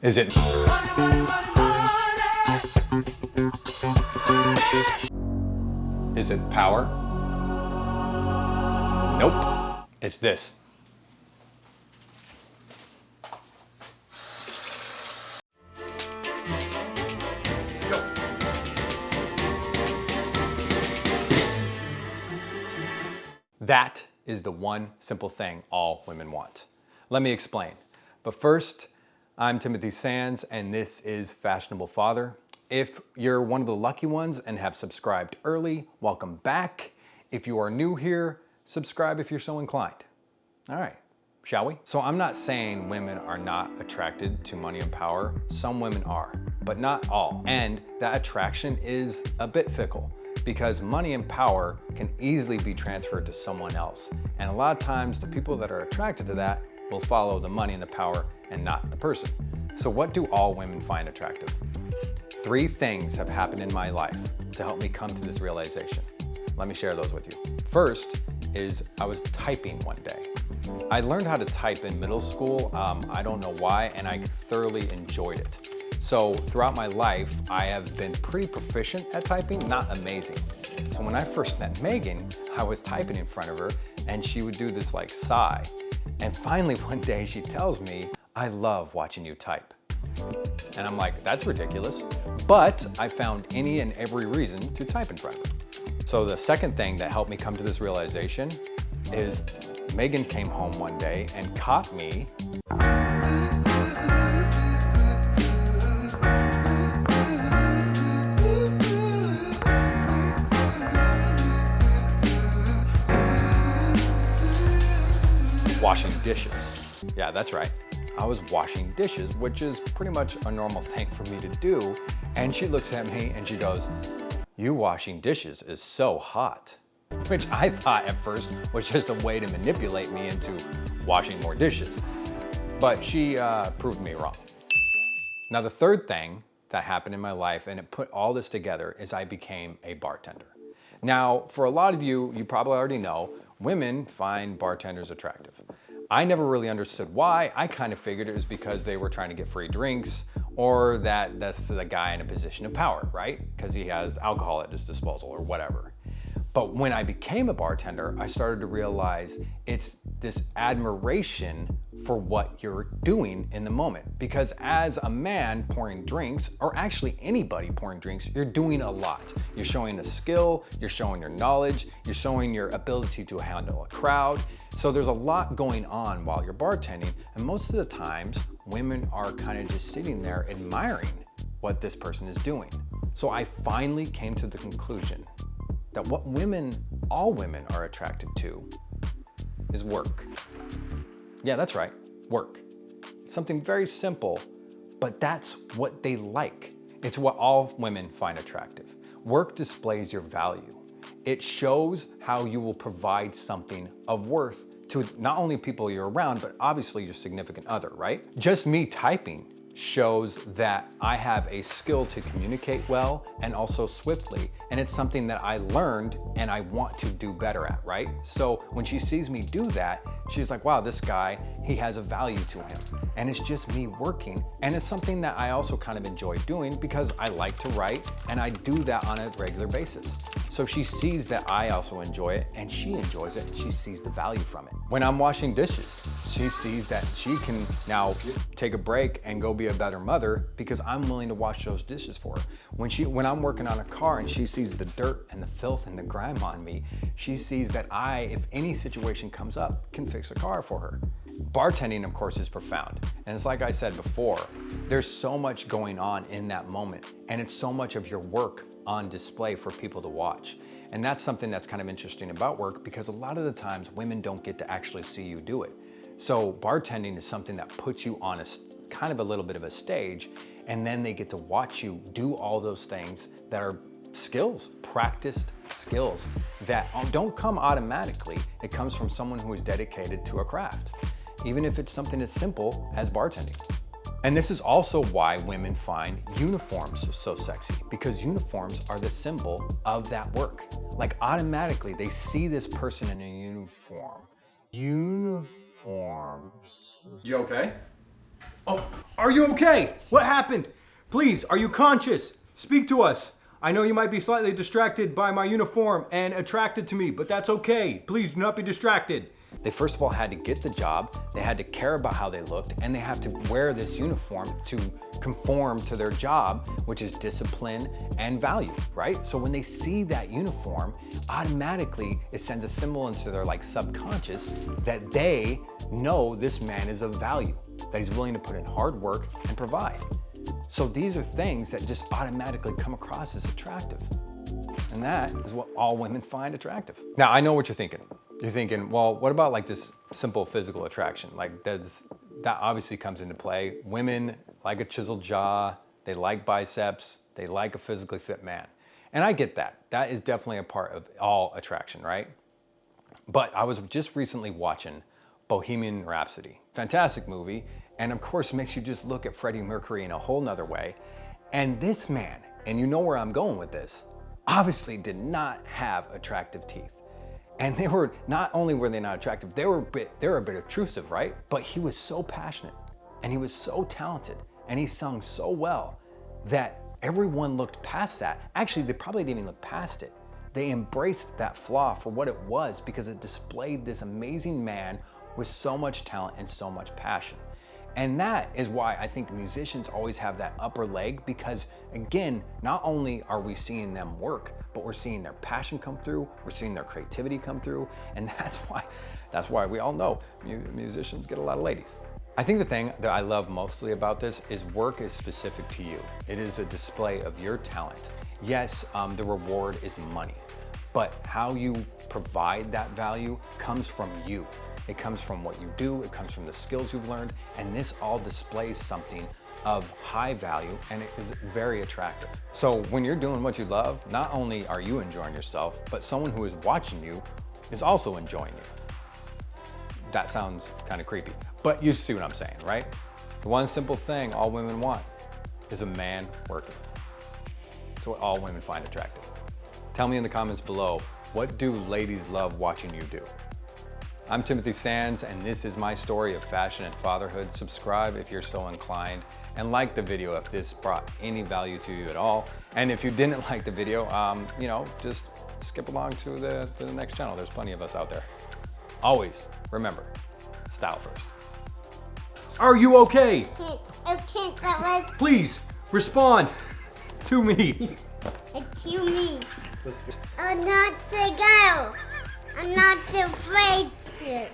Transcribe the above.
Is it? Is it power? Nope. It's this. That is the one simple thing all women want. Let me explain. But first, I'm Timothy Sands, and this is Fashionable Father. If you're one of the lucky ones and have subscribed early, welcome back. If you are new here, subscribe if you're so inclined. All right, shall we? So I'm not saying women are not attracted to money and power. Some women are, but not all. And that attraction is a bit fickle, because money and power can easily be transferred to someone else. And a lot of times the people that are attracted to that will follow the money and the power and not the person. So what do all women find attractive? 3 things have happened in my life to help me come to this realization. Let me share those with you. First is I was typing one day. I learned how to type in middle school. I don't know why, and I thoroughly enjoyed it. So throughout my life, I have been pretty proficient at typing, not amazing. So when I first met Megan, I was typing in front of her and she would do this like sigh. And finally one day she tells me, "I love watching you type." And I'm like, that's ridiculous. But I found any and every reason to type in front of her. So the second thing that helped me come to this realization is Megan came home one day and caught me washing dishes. Yeah, that's right. I was washing dishes, which is pretty much a normal thing for me to do. And she looks at me and she goes, "You washing dishes is so hot." Which I thought at first was just a way to manipulate me into washing more dishes. But she proved me wrong. Now the third thing that happened in my life, and it put all this together, is I became a bartender. Now, for a lot of you, you probably already know, women find bartenders attractive. I never really understood why. I kind of figured it was because they were trying to get free drinks, or that that's the guy in a position of power, right? Because he has alcohol at his disposal or whatever. But when I became a bartender, I started to realize it's this admiration for what you're doing in the moment. Because as a man pouring drinks, or actually anybody pouring drinks, you're doing a lot. You're showing a skill, you're showing your knowledge, you're showing your ability to handle a crowd. So there's a lot going on while you're bartending, and most of the times, women are kind of just sitting there admiring what this person is doing. So I finally came to the conclusion that what all women are attracted to is work. Yeah, that's right, work. It's something very simple, but that's what they like. It's what all women find attractive. Work displays your value. It shows how you will provide something of worth to not only people you're around, but obviously your significant other, right? Just me typing shows that I have a skill to communicate well and also swiftly, and it's something that I learned and I want to do better at, right? So when she sees me do that, she's like, wow, this guy, he has a value to him. And it's just me working, and it's something that I also kind of enjoy doing because I like to write and I do that on a regular basis. So she sees that I also enjoy it, and she enjoys it, and she sees the value from it. When I'm washing dishes, she sees that she can now take a break and go be a better mother because I'm willing to wash those dishes for her. When I'm working on a car and she sees the dirt and the filth and the grime on me, she sees that I, if any situation comes up, can fix a car for her. Bartending, of course, is profound. And it's like I said before, there's so much going on in that moment, and it's so much of your work on display for people to watch. And that's something that's kind of interesting about work, because a lot of the times women don't get to actually see you do it. So bartending is something that puts you on a kind of a little bit of a stage, and then they get to watch you do all those things that are skills, practiced skills that don't come automatically. It comes from someone who is dedicated to a craft, even if it's something as simple as bartending. And this is also why women find uniforms so sexy, because uniforms are the symbol of that work. Like automatically they see this person in a uniform. Uniforms. You okay? Oh, are you okay? What happened? Please, are you conscious? Speak to us. I know you might be slightly distracted by my uniform and attracted to me, but that's okay. Please do not be distracted. They first of all had to get the job, they had to care about how they looked, and they have to wear this uniform to conform to their job, which is discipline and value, right? So when they see that uniform, automatically it sends a symbol into their like subconscious that they know this man is of value, that he's willing to put in hard work and provide. So these are things that just automatically come across as attractive. And that is what all women find attractive. Now, I know what you're thinking. You're thinking, well, what about like this simple physical attraction? Like that obviously comes into play. Women like a chiseled jaw, they like biceps, they like a physically fit man. And I get that. That is definitely a part of all attraction, right? But I was just recently watching Bohemian Rhapsody. Fantastic movie. And of course, it makes you just look at Freddie Mercury in a whole nother way. And this man, and you know where I'm going with this, obviously did not have attractive teeth. And they were, not only were they not attractive, they were a bit obtrusive, right? But he was so passionate and he was so talented and he sung so well that everyone looked past that. Actually, they probably didn't even look past it. They embraced that flaw for what it was because it displayed this amazing man with so much talent and so much passion. And that is why I think musicians always have that upper leg, because again, not only are we seeing them work, but we're seeing their passion come through, we're seeing their creativity come through, and that's why we all know musicians get a lot of ladies. I think the thing that I love mostly about this is work is specific to you. It is a display of your talent. Yes, the reward is money, but how you provide that value comes from you. It comes from what you do, it comes from the skills you've learned, and this all displays something of high value and it is very attractive. So when you're doing what you love, not only are you enjoying yourself, but someone who is watching you is also enjoying you. That sounds kind of creepy, but you see what I'm saying, right? The one simple thing all women want is a man working. It's what all women find attractive. Tell me in the comments below, what do ladies love watching you do? I'm Timothy Sands, and this is my story of fashion and fatherhood. Subscribe if you're so inclined, and like the video if this brought any value to you at all. And if you didn't like the video, you know, just skip along to the next channel. There's plenty of us out there. Always remember, style first. Are you okay? Okay, Please respond to me. to me. I'm not to go. I'm not afraid to.